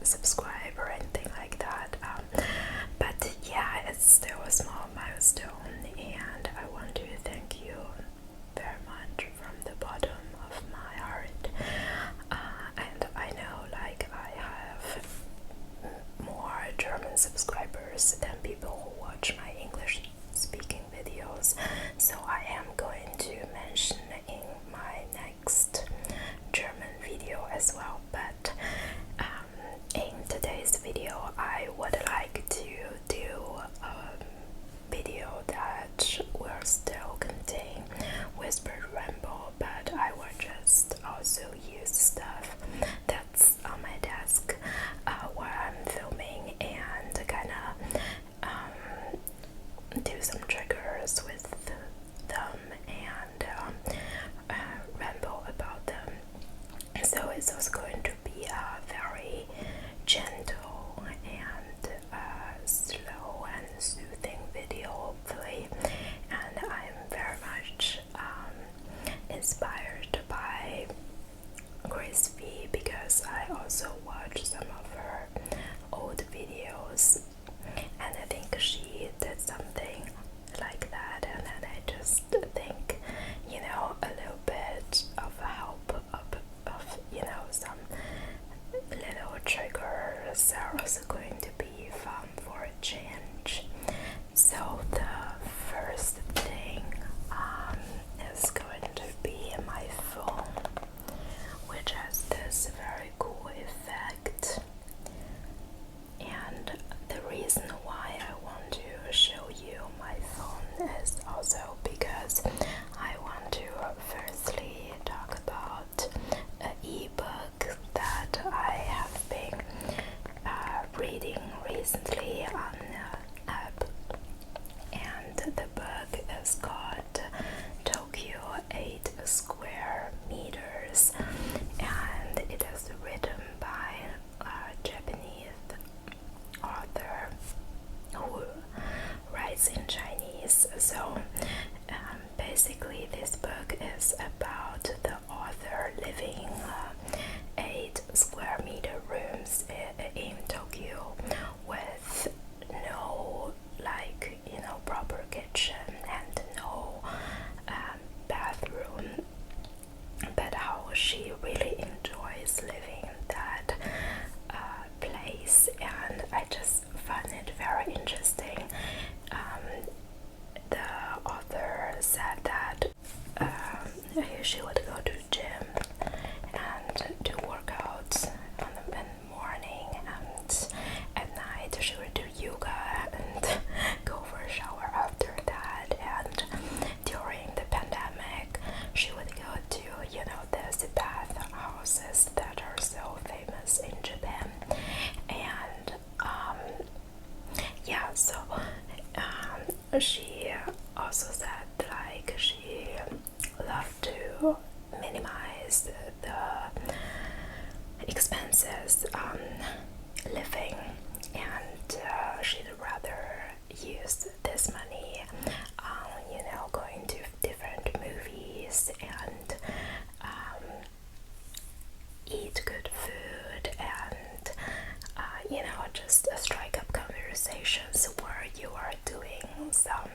subscribe or anything like that. But yeah, it's still a small milestone, and I want to thank you very much from the bottom of my heart. And I know, like, I have more German subscribers than people who watch my English speaking videos, so I am going to mention in my next German video as well. But in today's video, I would like to do a video that will still contain whispered ramble, but I will just also use stuff that's on my desk while I'm filming, and kind of do some triggers with them and ramble about them. So it's also going to be a very gentle and slow and soothing video, hopefully. And I'm very much inspired by Grace V, because I also watched some of her old videos, and I think she did something like that, and then I just think, you know, a little bit of help of you know, some little triggers are also going to be fun for a change. So the first thing is going to be my phone, which has this very cool effect. And the reason why I want to show you my phone is also because I want to firstly talk about an ebook that I have been reading recently on an app, and the book is called Tokyo 8 Square Meters, and it is written by a Japanese author who writes in Chinese. So basically this book is about the author living 8 square meter rooms in Tokyo with no, like, you know, proper kitchen and no bathroom, but how she really enjoys living in that place. And I just find it very interesting. The author said that she would go to gym and do workouts in the morning, and at night she would do yoga and go for a shower after that. And during the pandemic, she would go to, you know, these bath houses that are so famous in Japan. And yeah, so she also said, like, she loved to minimize the expenses on living, and she'd rather use this money on, you know, going to different movies and eat good food, and you know, just strike up conversations where you are doing some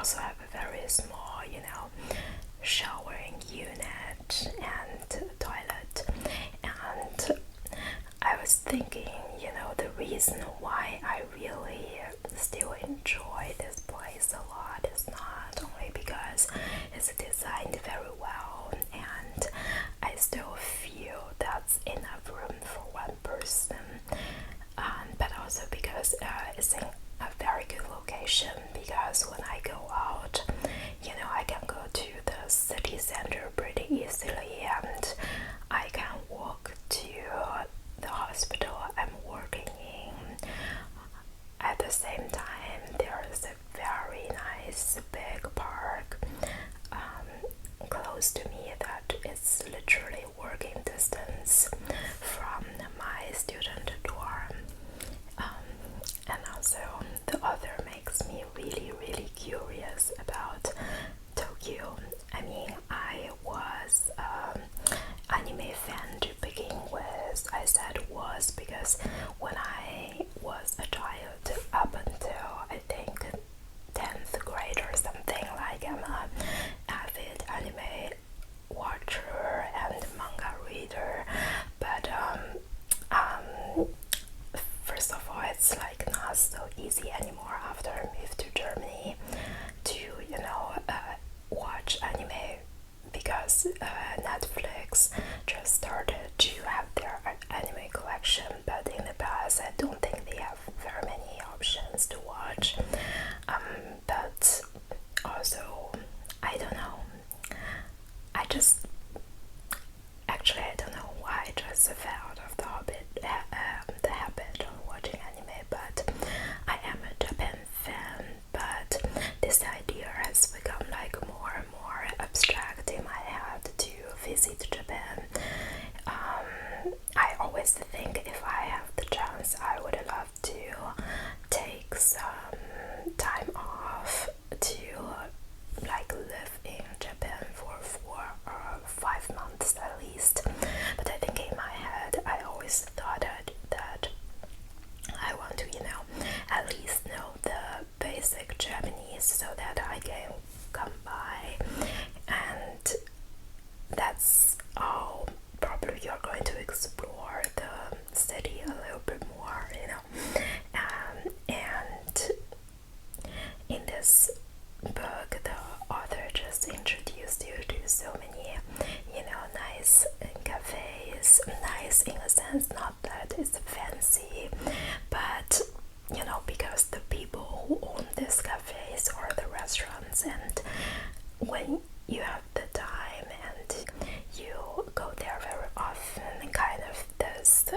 also have a very small, showering unit and toilet. And I was thinking, the reason why I really still enjoy this place a lot is not only because it's designed very well and I still feel that's enough room for one person, but also because it's in a very good location, because when I go out, I can go to the city center pretty easily and I can walk to the hospital I'm working in. At the same time, there is a very nice big park close to me that is literally walking distance from my student dorm. And also, the author makes me really, really curious about Tokyo. I mean, I was anime fan to begin with. I said was because when I was a child, up until I think 10th grade or something, like I'm an avid anime watcher and manga reader, but first of all, it's like not so easy anymore after I moved to Germany to watch anime, because Netflix just started to have their anime collection, but in the past I don't think they have very many options to watch. But also, I don't know, I just actually I don't know why I just fell out of the habit of watching anime, but I am a Japan fan. But this idea has become like more and more abstract in my head to visit Japan. I always think if I have the chance, I would love to take some time off to like live in Japan for 4 or 5 months at least. But I think in my head I always thought that I want to at least know the basic Japanese so that I can come by, and that's all. Probably you're going to explore the city a little bit more, and in this book the author just introduced you to so many nice cafes. Nice in a sense, not that it's fancy, but because the people who own these cafes or the restaurants, and when you have the time and you go there very often, kind of this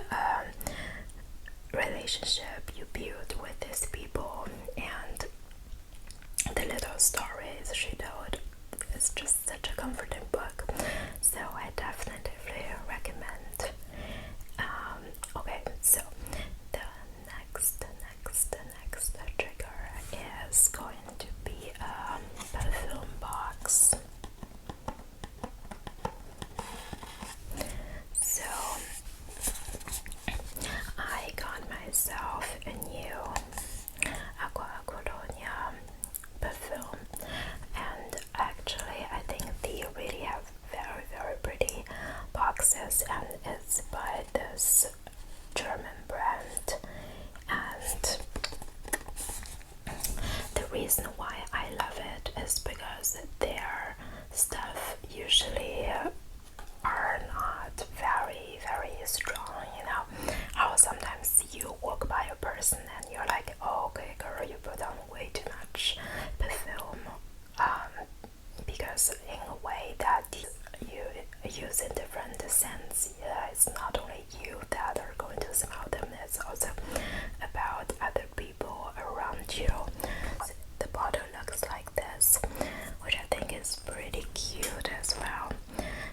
relationship you build with these people and the little stories she told. It's just such a comforting book, so I definitely recommend. Okay, so the next trigger is going to be a perfume box. So I got myself a new Aqua Colonia perfume, and actually I think they really have very, very pretty boxes, and it's by this German brand. And the reason why I love it is because their stuff usually are not very, very strong, how sometimes you walk by a person and you're like, oh, okay girl, you put on way too much perfume, because in a way that you use in different scents, it's not only you that are going to smell them, it's also about other people around you. The bottle looks like this, which I think is pretty cute as well.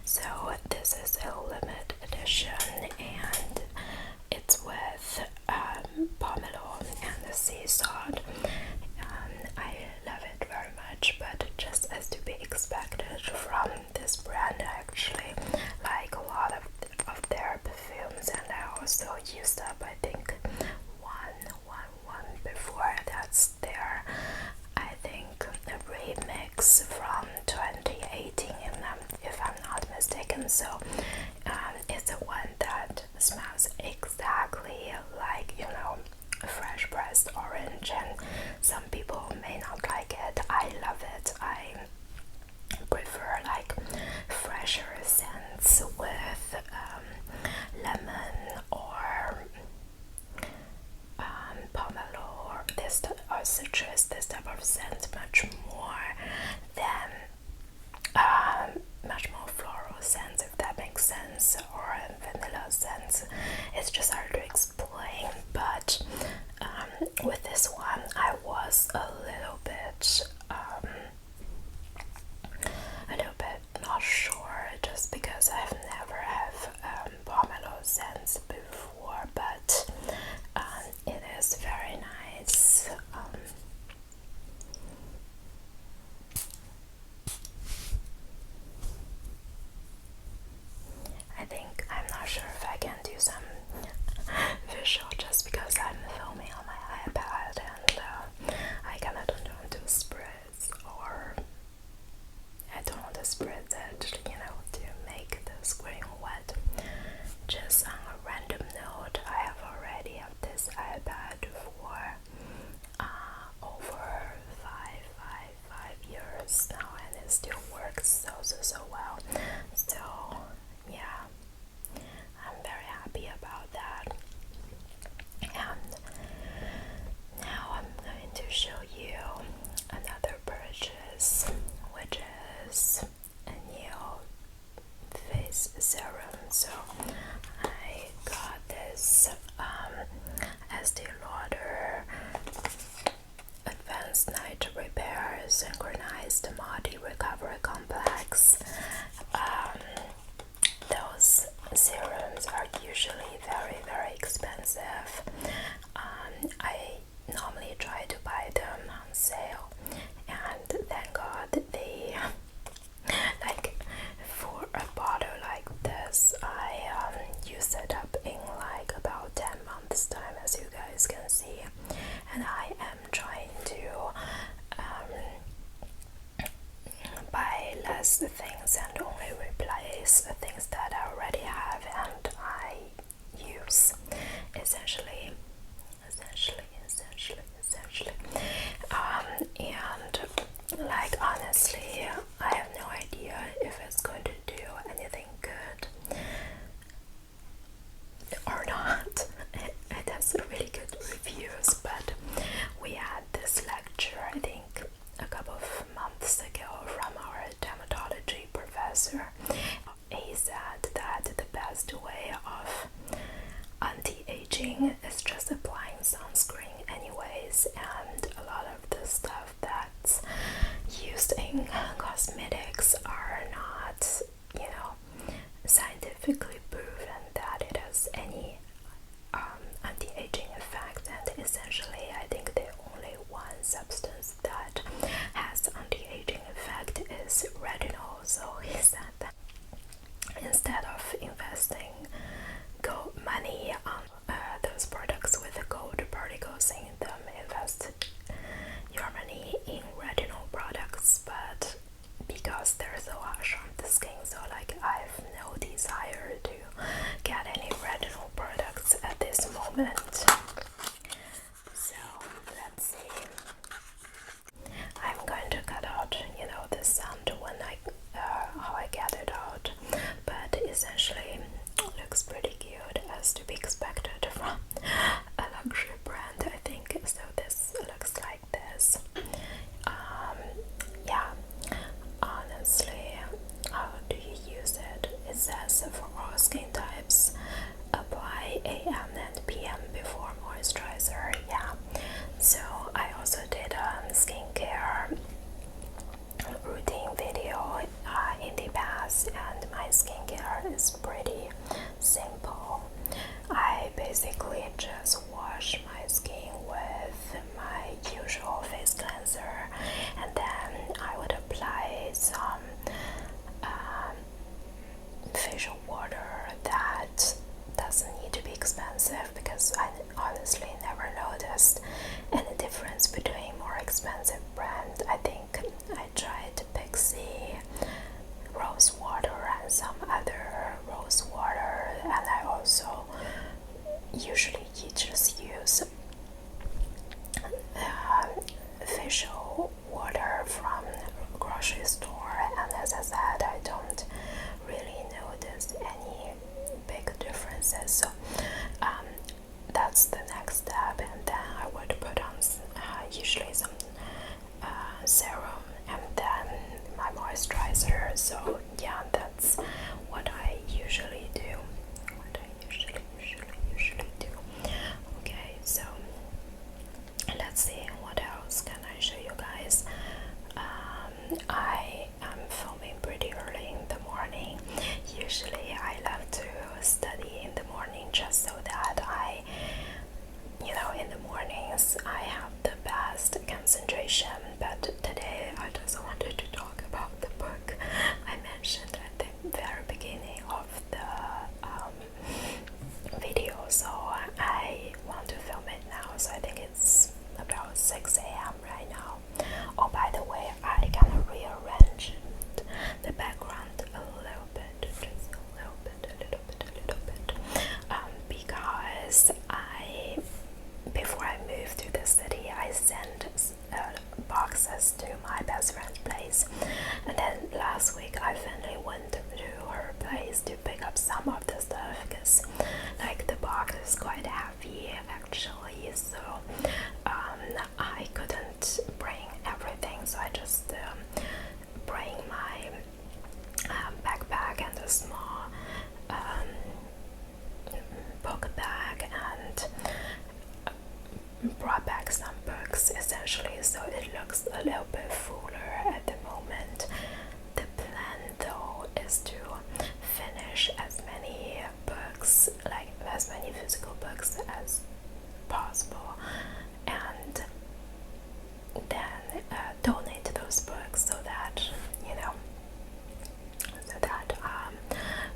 So this is a limited edition, and it's with pomelo and sea salt. I love it very much, but just as to be expected from this brand, I actually like a lot of their perfumes, and I also used up, I think, one before. That's their, I think, a Rain cream. So it's the one that smells exactly like, you know, fresh pressed orange, and some people may not like it. I love it. I prefer like fresher scents with lemon or pomelo or this or citrus, this type of scent much more than much more floral scents, if that makes sense, or vanilla scents. It's just hard to explain, but with this one I was a little bit not sure, just because I've never have pomelo scents before, but it is very nice. I think, I'm not sure if I can do some visual, just because I'm filming on my iPad and I kinda don't want to spritz, or I don't want to spritz it, you know, to make the screen wet. Just on a random note, I have already had this iPad for over five years now, and it still works so well. So yeah, I'm very happy about that. And now I'm going to show you another purchase, which is a new face serum. So I got this Estee Lauder Advanced Night Repair Synchronized Body Recovery Complex. Those serums are usually very expensive. I normally try to buy them on sale, and thank God they like, for a bottle like this, I used it up in like about 10 months time, as you guys can see, and I am trying to buy less things and only replace things that I already have and I use, essentially. And like, honestly, I have no idea if it's going to do anything good or not. It has really good reviews, but we had this lecture, I think a couple of months ago, from our dermatology professor. He said that the best way of anti-aging is just applying sunscreen anyways, and a lot of the stuff that's used in cosmetics are not, you know, scientifically proven that it has any anti-aging effect. And essentially, I think the only one substance that has anti-aging effect is retinol. So he said that instead of investing money on those products with gold particles in them, invest your money in retinol products. But because they're so So yeah, that's what I usually do. Usually do. Okay, so let's see what else can I show you guys. I am filming pretty early in the morning. Usually I love to study in the morning just so that in the mornings I have the best concentration. But today I just wanted to talk about the book I mentioned at the very beginning of the video, so I want to film it now. So I think it's about 6 a.m. right now. Oh, by the way, I kind of rearranged the background a little bit, just a little bit, because before I moved to the city, I sent boxes to my best friend's place, and then last week I finally went to her place to pick up some of the stuff, because like the box is quite heavy actually, so I couldn't bring everything, so I just bring my backpack and a small book bag, and brought back some books essentially, so it looks a little bit fuller at the moment. The plan though is to finish as many books, like as many physical books as possible, and then donate those books so that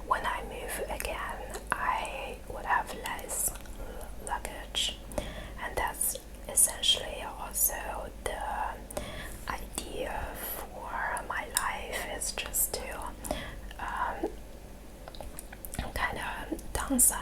when I move again I would have less luggage. And that's essentially also the idea for my life, is just to kind of downsize